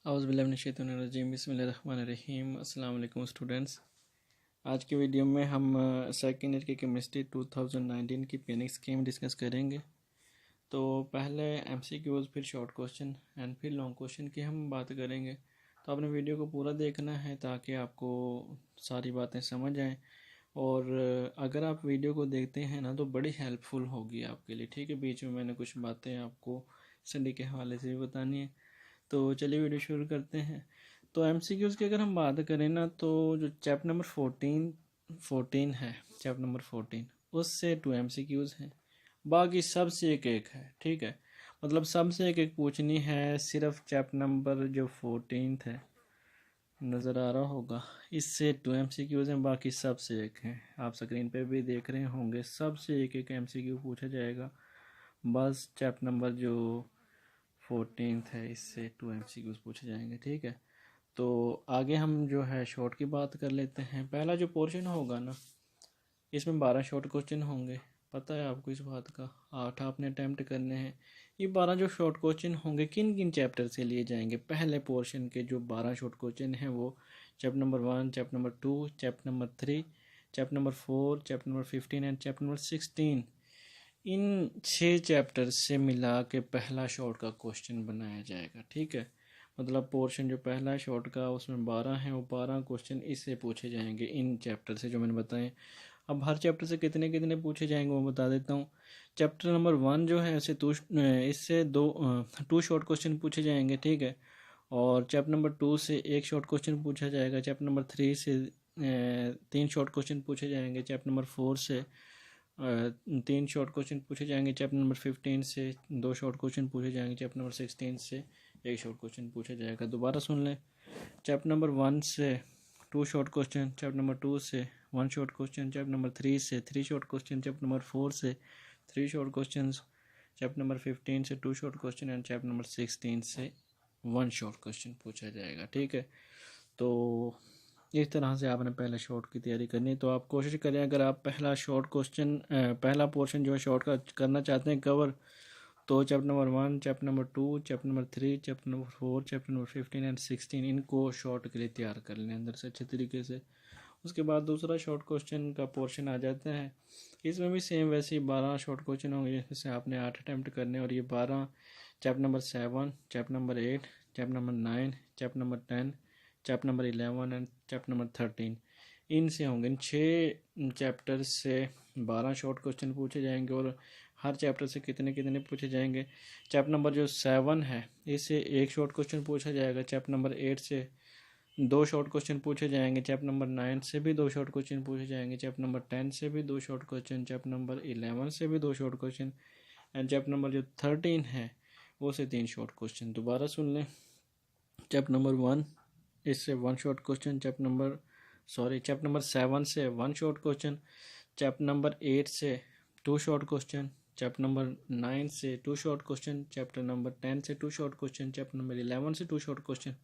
औज़ुबिल्लाहिमिनश्शैतानिर्रजीम बिस्मिल्लाहिर्रहमानिर्रहीम। अस्सलाम वालेकुम स्टूडेंट्स। आज की वीडियो में हम सेकेंड ईयर की केमिस्ट्री 2019 की पेनिंग स्कीम डिस्कस करेंगे। तो पहले एमसीक्यूज़, फिर शॉर्ट क्वेश्चन एंड फिर लॉन्ग क्वेश्चन की हम बात करेंगे। तो आपने वीडियो को पूरा देखना है ताकि आपको सारी बातें समझ आएँ। और अगर आप वीडियो को देखते हैं ना तो बड़ी हेल्पफुल होगी आपके लिए, ठीक है। बीच में मैंने कुछ बातें आपको स्टडी के हवाले से भी बतानी है। तो चलिए वीडियो शुरू करते हैं। तो एमसीक्यूज़ की अगर हम बात करें ना तो जो चैप्टर नंबर 14 है, चैप्टर नंबर 14 उससे 2 एमसीक्यूज़ हैं, बाकी सबसे एक एक है, ठीक है। मतलब सबसे एक एक पूछनी है। सिर्फ चैप्टर नंबर जो 14 है, नज़र आ रहा होगा, इससे 2 एमसीक्यूज़ हैं, बाकी सबसे एक हैं। आप स्क्रीन पे भी देख रहे होंगे, सबसे एक एक एमसीक्यू पूछा जाएगा। बस चैप्टर नंबर जो 14 है, इससे 2 एमसीक्यूज़ पूछे जाएंगे, ठीक है। तो आगे हम जो है शॉर्ट की बात कर लेते हैं। पहला जो पोर्शन होगा ना, इसमें 12 शॉर्ट क्वेश्चन होंगे, पता है आपको इस बात का। 8 आपने अटैम्प्ट करने हैं। ये 12 जो शॉर्ट क्वेश्चन होंगे किन किन चैप्टर से लिए जाएंगे? पहले पोर्शन के जो 12 शॉर्ट क्वेश्चन हैं वो chapter number 1, chapter number 2, chapter number 3, chapter number 4, chapter number 15 and chapter number 16, in 6 chapter से मिला के पहला शॉर्ट का क्वेश्चन बनाया जाएगा, ठीक है। मतलब पोर्शन जो पहला शॉर्ट का उसमें 12 हैं, वो 12 क्वेश्चन इससे पूछे जाएंगे, इन चैप्टर से जो मैंने बताए। अब हर चैप्टर से कितने कितने पूछे जाएंगे वो बता देता हूँ। चैप्टर नंबर 1 जो है इससे 2 शॉर्ट क्वेश्चन पूछे जाएंगे, ठीक है। और चैप्टर नंबर 2 से 1 शॉर्ट क्वेश्चन पूछा जाएगा। चैप्टर नंबर 3 से 3 शॉर्ट क्वेश्चन पूछे जाएंगे। चैप्टर नंबर 4 से 3 शॉर्ट क्वेश्चन पूछे जाएंगे। चैप्टर नंबर 15 से 2 शॉर्ट क्वेश्चन पूछे जाएंगे। चैप्टर नंबर 16 से 1 शॉर्ट क्वेश्चन पूछा जाएगा। दोबारा सुन लें, चैप्टर नंबर 1 से 2 शॉर्ट क्वेश्चन, चैप्टर नंबर 2 से 1 शॉर्ट क्वेश्चन, चैप्टर नंबर 3 से 3 शॉर्ट क्वेश्चन, चैप्टर नंबर 4 से 3 शॉर्ट क्वेश्चन, चैप्टर नंबर 15 से 2 short question and chapter number 16 से 1 शॉर्ट क्वेश्चन पूछा जाएगा, ठीक है। तो इस तरह से आपने पहले शॉर्ट की तैयारी करनी है। तो आप कोशिश करें, अगर आप पहला शॉर्ट क्वेश्चन पहला पोर्शन जो है शॉर्ट का करना चाहते हैं कवर, तो chapter number 1, chapter number 2, chapter number 3, chapter number 4, chapter number 15 and 16 इनको शॉर्ट के लिए तैयार कर लें अंदर से अच्छे तरीके से। उसके बाद दूसरा शॉर्ट क्वेश्चन का पोर्शन आ जाता है। इसमें भी सेम वैसे ही 12 शॉर्ट क्वेश्चन होंगे, जिसमें आपने 8 अटैम्प्ट करने। और ये 12 chapter number 7, chapter number 8, chapter number 9, chapter number 10, chapter number 11 and chapter number 13, इनसे होंगे। इन 6 चैप्टर से 12 शॉर्ट क्वेश्चन पूछे जाएंगे। और हर चैप्टर से कितने कितने पूछे जाएंगे? चैप्टर नंबर जो 7 है, इससे 1 शॉर्ट क्वेश्चन पूछा जाएगा। चैप्टर नंबर 8 से 2 शॉर्ट क्वेश्चन पूछे जाएंगे। चैप्टर नंबर 9 से भी 2 शॉर्ट क्वेश्चन पूछे जाएंगे। चैप्टर नंबर 10 से भी 2 शॉर्ट क्वेश्चन, चैप्टर नंबर 11 से भी 2 short question and chapter number जो 13 है वो से 3 शॉर्ट क्वेश्चन। दोबारा सुन लें, चैप्टर नंबर 1 इससे 1 शॉर्ट क्वेश्चन, चैप्टर नंबर 7 से 1 शॉर्ट क्वेश्चन, चैप्टर नंबर 8 से 2 शॉर्ट क्वेश्चन, चैप्टर नंबर 9 से 2 शॉर्ट क्वेश्चन, चैप्टर नंबर 10 से 2 शॉर्ट क्वेश्चन, चैप्टर नंबर 11 से 2 शॉर्ट क्वेश्चन,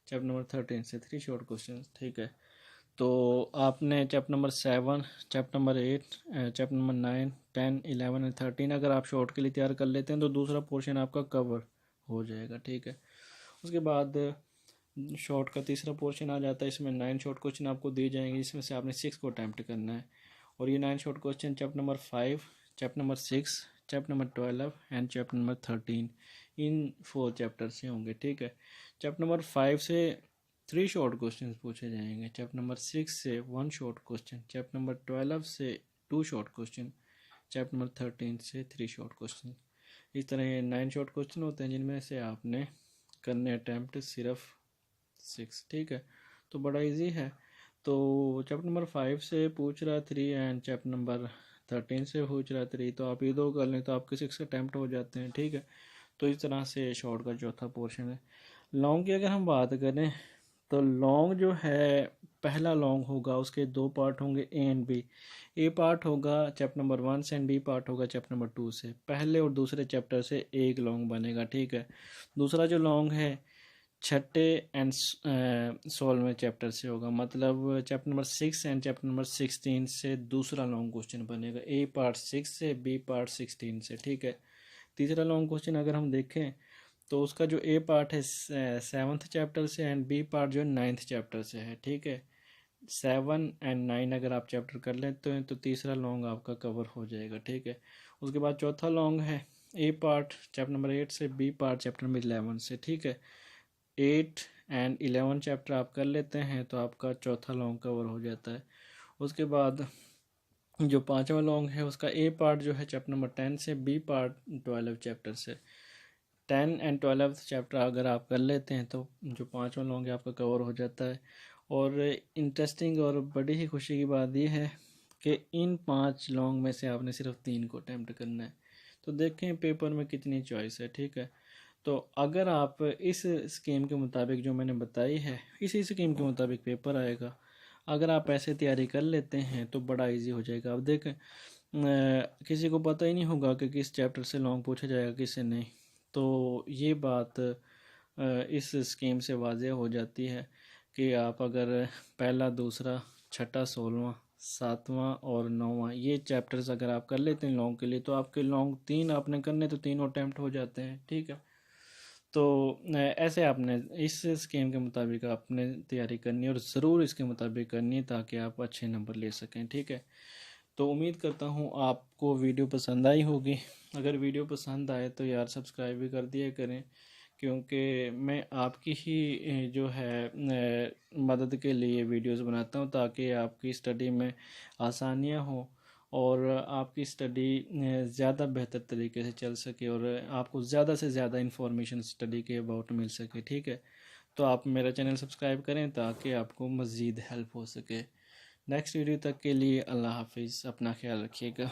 चैप्टर नंबर 13 से 3 शॉर्ट क्वेश्चन, ठीक है। तो आपने chapter number 7, chapter number 8, chapter number 9, 10, 11 and 13 अगर आप शॉर्ट के लिए तैयार कर लेते हैं तो दूसरा पोर्शन आपका कवर हो जाएगा, ठीक है। उसके बाद शॉर्ट का तीसरा पोर्शन आ जाता है। इसमें 9 शॉर्ट क्वेश्चन आपको दिए जाएंगे, इसमें से आपने 6 को अटैम्प्ट करना है। और ये 9 short question chapter number 5, chapter number 6, chapter number 12 and chapter number 13, in 4 chapter से होंगे, ठीक है। चैप्टर नंबर 5 से 3 शॉर्ट क्वेश्चन पूछे जाएंगे। चैप्टर नंबर 6 से 1 शॉर्ट क्वेश्चन, चैप्टर नंबर 12 से 2 शॉर्ट क्वेश्चन, चैप्टर नंबर 13 से 3 शॉर्ट क्वेश्चन। इस तरह ये 9 शॉर्ट क्वेश्चन होते हैं, जिनमें से आपने करने अटैम्प्ट सिर्फ 6, ठीक है। तो बड़ा इजी है। तो चैप्टर नंबर 5 से पूछ रहा 3 एंड चैप्टर नंबर 13 से पूछ रहा 3, तो आप ये 2 कर लें तो आपके 6 अटैम्प्ट हो जाते हैं, ठीक है। तो इस तरह से शॉर्ट का चौथा पोर्शन है। लॉन्ग की अगर हम बात करें तो लॉन्ग जो है, पहला लॉन्ग होगा, उसके 2 पार्ट होंगे, A and B. A part होगा चैप्टर नंबर 1 से एंड बी पार्ट होगा चैप्टर नंबर 2 से। पहले और दूसरे चैप्टर से एक लॉन्ग बनेगा, ठीक है। दूसरा जो लॉन्ग है छठे एंड 16वें चैप्टर से होगा, मतलब chapter number 6 and chapter number 16 से दूसरा लॉन्ग क्वेश्चन बनेगा। ए पार्ट 6 से, बी पार्ट 16 से, ठीक है। तीसरा लॉन्ग क्वेश्चन अगर हम देखें तो उसका जो ए पार्ट है 7th चैप्टर से एंड बी पार्ट जो है 9th चैप्टर से है, ठीक है। 7 एंड 9 अगर आप चैप्टर कर लेते हैं तो तीसरा लॉन्ग आपका कवर हो जाएगा, ठीक है। उसके बाद चौथा लॉन्ग है ए पार्ट चैप्टर नंबर 8 से, बी पार्ट चैप्टर नंबर 11 से, ठीक है। 8 एंड 11 चैप्टर आप कर लेते हैं तो आपका चौथा लॉन्ग कवर हो जाता है। उसके बाद जो पांचवा लॉन्ग है उसका ए पार्ट जो है चैप्टर नंबर 10 से, बी पार्ट 12 चैप्टर से। 10 एंड 12 चैप्टर अगर आप कर लेते हैं तो जो पांचवा लॉन्ग है आपका कवर हो जाता है। और इंटरेस्टिंग और बड़ी ही खुशी की बात यह है कि इन 5 लॉन्ग में से आपने सिर्फ 3 को अटैम्प्ट करना है। तो देखें पेपर में कितनी चॉइस है, ठीक है। तो अगर आप इस स्कीम के मुताबिक जो मैंने बताई है, इसी स्कीम के मुताबिक पेपर आएगा। अगर आप ऐसे तैयारी कर लेते हैं तो बड़ा इजी हो जाएगा। अब देखें किसी को पता ही नहीं होगा कि किस चैप्टर से लॉन्ग पूछा जाएगा किससे नहीं। तो ये बात इस स्कीम से वाज़ेह हो जाती है कि आप अगर पहला, दूसरा, छठा, 16वां, 7वां और 9वां ये चैप्टर्स अगर आप कर लेते हैं लॉन्ग के लिए तो आपके लॉन्ग 3 आपने करने तो तीनों अटैम्प्ट हो जाते हैं, ठीक है। तो ऐसे आपने इस स्कीम के मुताबिक आपने तैयारी करनी है और ज़रूर इसके मुताबिक करनी है ताकि आप अच्छे नंबर ले सकें, ठीक है। तो उम्मीद करता हूँ आपको वीडियो पसंद आई होगी। अगर वीडियो पसंद आए तो यार सब्सक्राइब भी कर दिया करें, क्योंकि मैं आपकी ही जो है मदद के लिए वीडियोस बनाता हूँ ताकि आपकी स्टडी में आसानियाँ हो और आपकी स्टडी ज़्यादा बेहतर तरीके से चल सके और आपको ज़्यादा से ज़्यादा इंफॉर्मेशन स्टडी के अबाउट मिल सके, ठीक है। तो आप मेरा चैनल सब्सक्राइब करें ताकि आपको मज़ीद हेल्प हो सके। नेक्स्ट वीडियो तक के लिए अल्लाह हाफिज़, अपना ख्याल रखिएगा।